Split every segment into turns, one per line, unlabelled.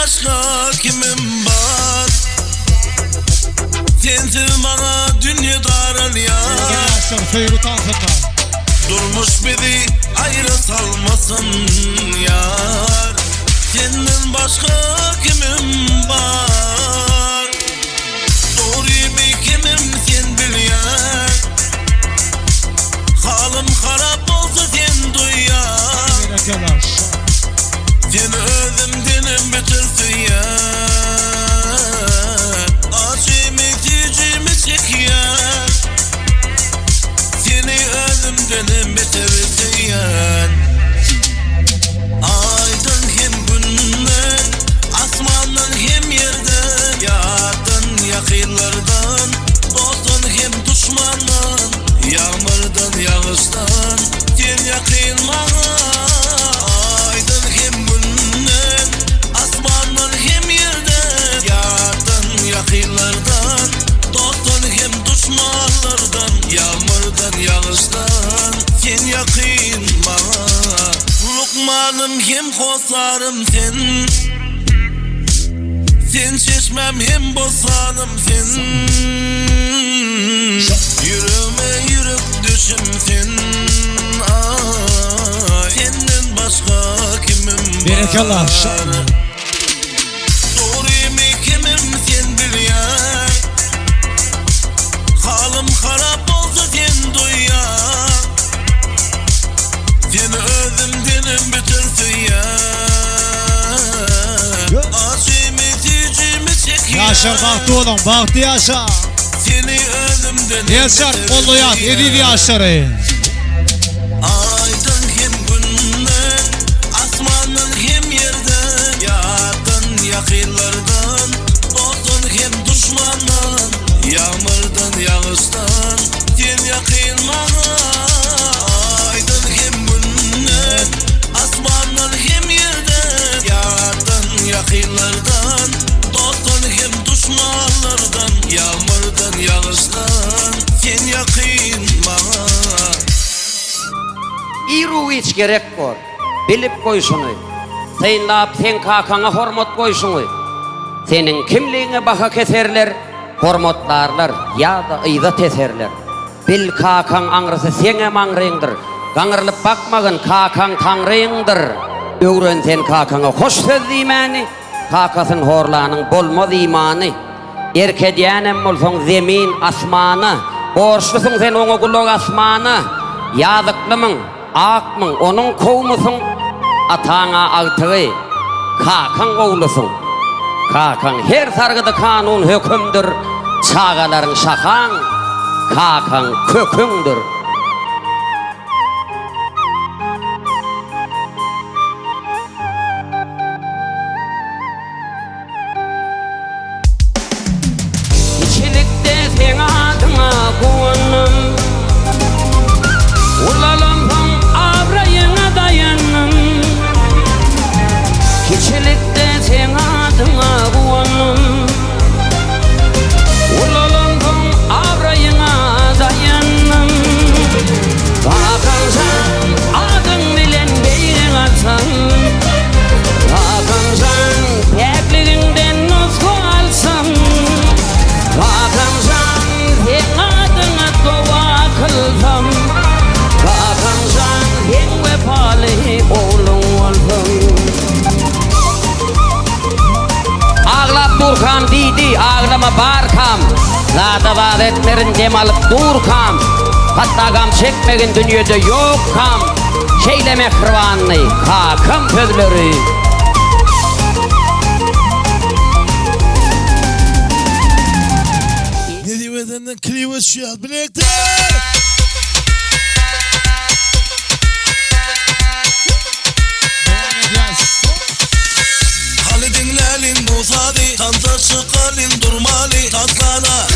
başka kimim var? Sensiz bana dünya daral ya. Durmuş bizi ayrı salmasın yar. Senden başka kimim var? Doğru mi kimim sen bil ya. Halim harap olsa sen duy ya. Sen özümdenim bitirsin ya. Acımı gücümü çek ya. Seni özümdenim bitirsin ya. Aydan hem günden, asmandan hem yerden, yardan yakınlardan, dostun hem düşmandan, yağmurdan yağıştan, sen yakın bana. Aydan hem günden, asmandan hem yerden, yardan yakınlardan, dostun hem düşmanlardan, yağmurdan yağıştan, sen yakın bana. Lokmanım hem kosarım sen. Sen çeşmem hem bosanım sen. Yüreğime yürek düşüm sen. Ay, senden başka kimim var? Doğru mi kimim sen bil ya. Halim harap olsa sen duy ya. Seni özümdenim bitirsin ya. Acımı gücümü çek ya.
Yaşar baktı oğlum, baktı Yaşar.
Seni özümdenim
Yaşar kollu yat, 7 yaşları.
Aydan hem günden, asmandan hem yerden, yardan yakınlardan, dostun hem düşmandan, yağmurdan yağıştan, sen yakın bana. Aydan hem günden, asmandan hem yerden, yardan yakınlardan, dostun hem düşmanlardan, yağmurdan yağıştan, sen yakın bana.
İru hiç gerek var. Bilip koyşunu. Sayınlap sen kakana hormat koyşunu. Senin kimliğine baka keserler, hormatlarlar ya da ıyda teserler. Bil kakan angrısı sene mangrıyındır. Gangırlıp bakmagın kakan tanrıyındır. Öğren sen kakana hoş söz imani. Kakasın horlanın bolmaz imanı. Erkediyenem olsun zemin asmanı. Borçlusun sen onu kulak asmanı. Yazıklımın, akmın, onun kovmusun. Atana altığı, kakan oğlusun. Kakan her sargıda kanun hükümdür. Çağaların şakan, kakan kökündür. İçilikte sen adına kuanım. Ulalamam abrayına dayanım. Hiçlikte sen adına kuanım. Ulalamam abrayına dayanım. Bakansan adın bilen beyrin atsan. Bakansan pekliğinden nusku alsam. Bakansan sen adına dua kılsam. Bakansan sen vefalı oğlum olsam. Ağlap durkam didi, ağlama barkam. Zata vaat etmerin dem alıp durkam. Hatta gam çekmegin dünyada yok kam. Şeyleme kırvanlı, kakam sözleri.
Ne diyemeden kliva şiat birlikte. Halidin lalin bozadi, tanta çıkalin durmali, tatlana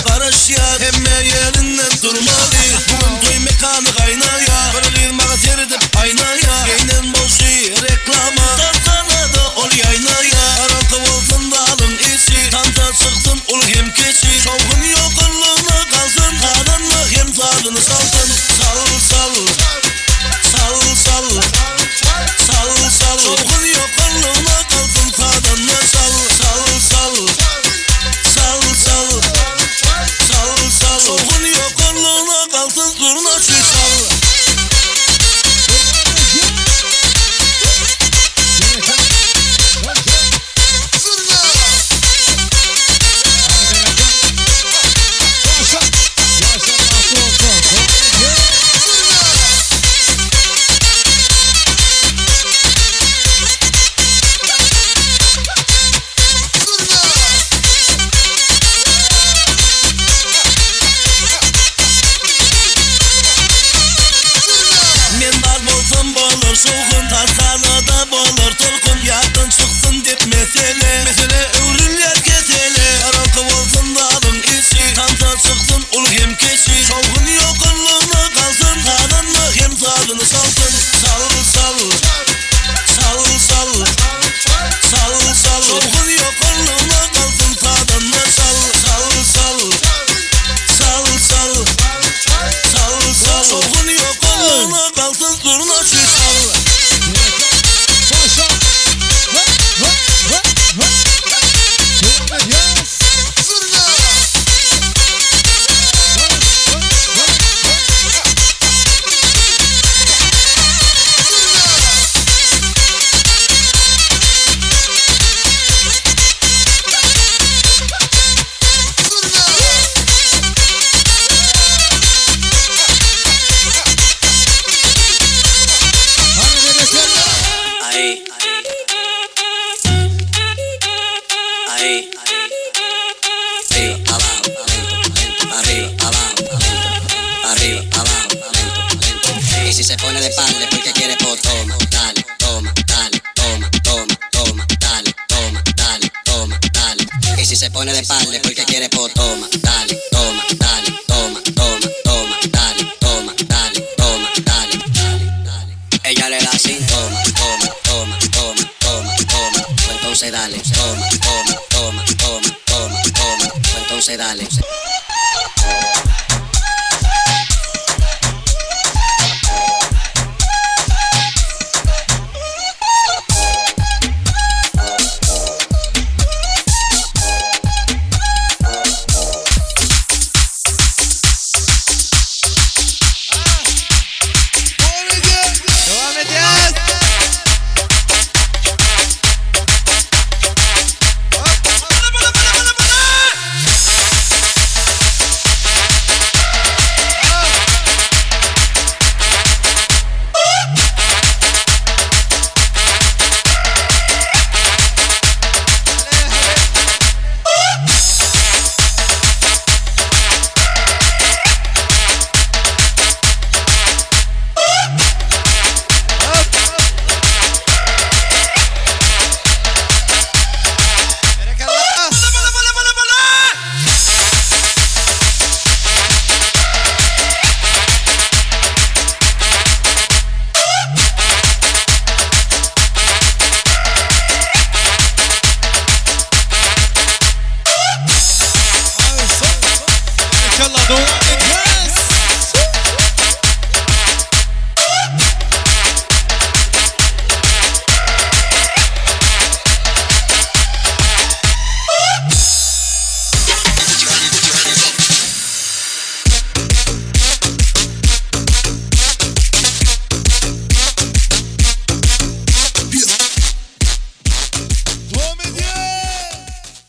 karış ya, hemme yerinden durmalı. Bugün toy mekanı kaynaya, böyle mağa seridip aynaya, yaynen boşu reklama, tatlana da ol yaynaya. Karanlık olsun da alın işi, tanta çıksın ol hem keçi. Şovgun yok kıllığına kalsın, karanlık hem tadını salsın. Sal sal, sal sal, sal sal. Şovgun yok kıllığına kalsın, karanlık
Ahí. Ahí. Arriba, abajo, lento. Arriba, abajo, lento. Arriba, abajo, lento. Y si se pone de espalda porque quiere, pues toma, dale, toma, dale, toma, toma, toma, dale, toma, dale, toma, dale. Y si se pone de espalda porque quiere, pues toma, dale, toma, dale, toma, toma, toma, dale, toma, dale, toma, dale, dale. Ella le da así, toma, toma, toma, toma, toma, toma. Pues entonces dale, toma, toma, toma, toma, toma, toma. Pues entonces dale.